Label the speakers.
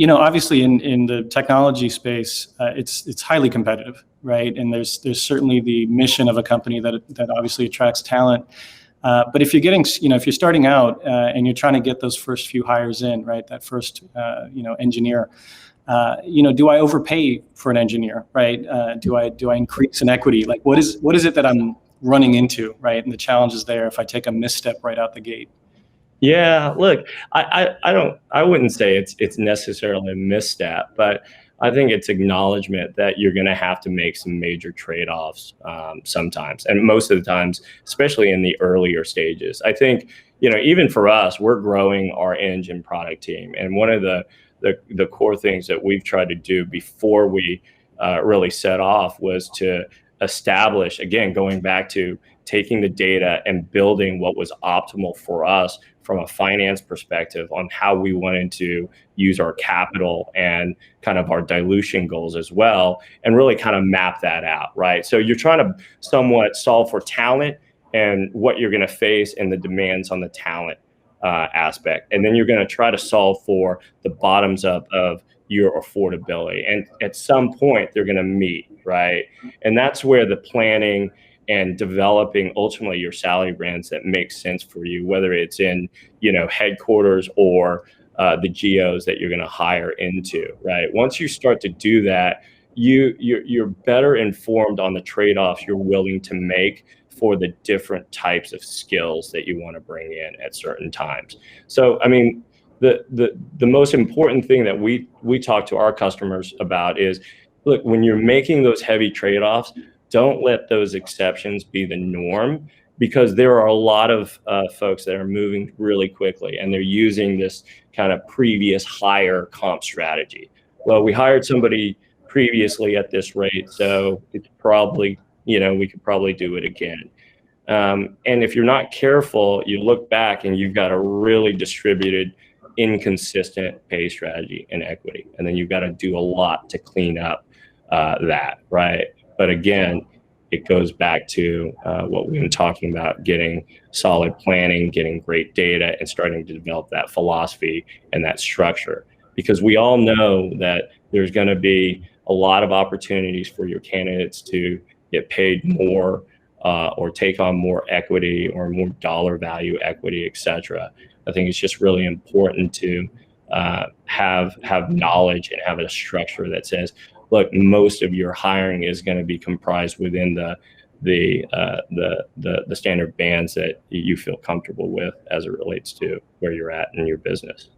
Speaker 1: Obviously in the technology space, it's highly competitive, right? And there's certainly the mission of a company that obviously attracts talent. But if you're starting out and you're trying to get those first few hires in, right? That first, engineer, do I overpay for an engineer, right? Do I increase in equity? Like, what is it that I'm running into, right? And the challenges there if I take a misstep right out the gate.
Speaker 2: Yeah, look, I wouldn't say it's necessarily a misstep, but I think it's acknowledgement that you're going to have to make some major trade-offs sometimes, and most of the times, especially in the earlier stages. I think, even for us, we're growing our engine product team, and one of the core things that we've tried to do before we really set off was to establish, again, going back to taking the data and building what was optimal for us from a finance perspective on how we wanted to use our capital and kind of our dilution goals as well, and really kind of map that out, right? So you're trying to somewhat solve for talent and what you're going to face and the demands on the talent aspect. And then you're going to try to solve for the bottoms up of your affordability. And at some point, they're going to meet, right? And that's where the planning and developing ultimately your salary bands that make sense for you, whether it's in, headquarters or the geos that you're going to hire into, right? Once you start to do that, you're better informed on the trade-offs you're willing to make for the different types of skills that you want to bring in at certain times. So, I mean, the most important thing that we talk to our customers about is, look, when you're making those heavy trade-offs, don't let those exceptions be the norm, because there are a lot of folks that are moving really quickly and they're using this kind of previous hire comp strategy. Well, we hired somebody previously at this rate, so it's probably, we could probably do it again. And if you're not careful, you look back and you've got a really distributed, inconsistent pay strategy and equity. And then you've got to do a lot to clean up that, right? But again, it goes back to what we've been talking about, getting solid planning, getting great data, and starting to develop that philosophy and that structure. Because we all know that there's going to be a lot of opportunities for your candidates to get paid more or take on more equity or more dollar value equity, et cetera. I think it's just really important to have knowledge and have a structure that says, look, most of your hiring is going to be comprised within the standard bands that you feel comfortable with as it relates to where you're at in your business.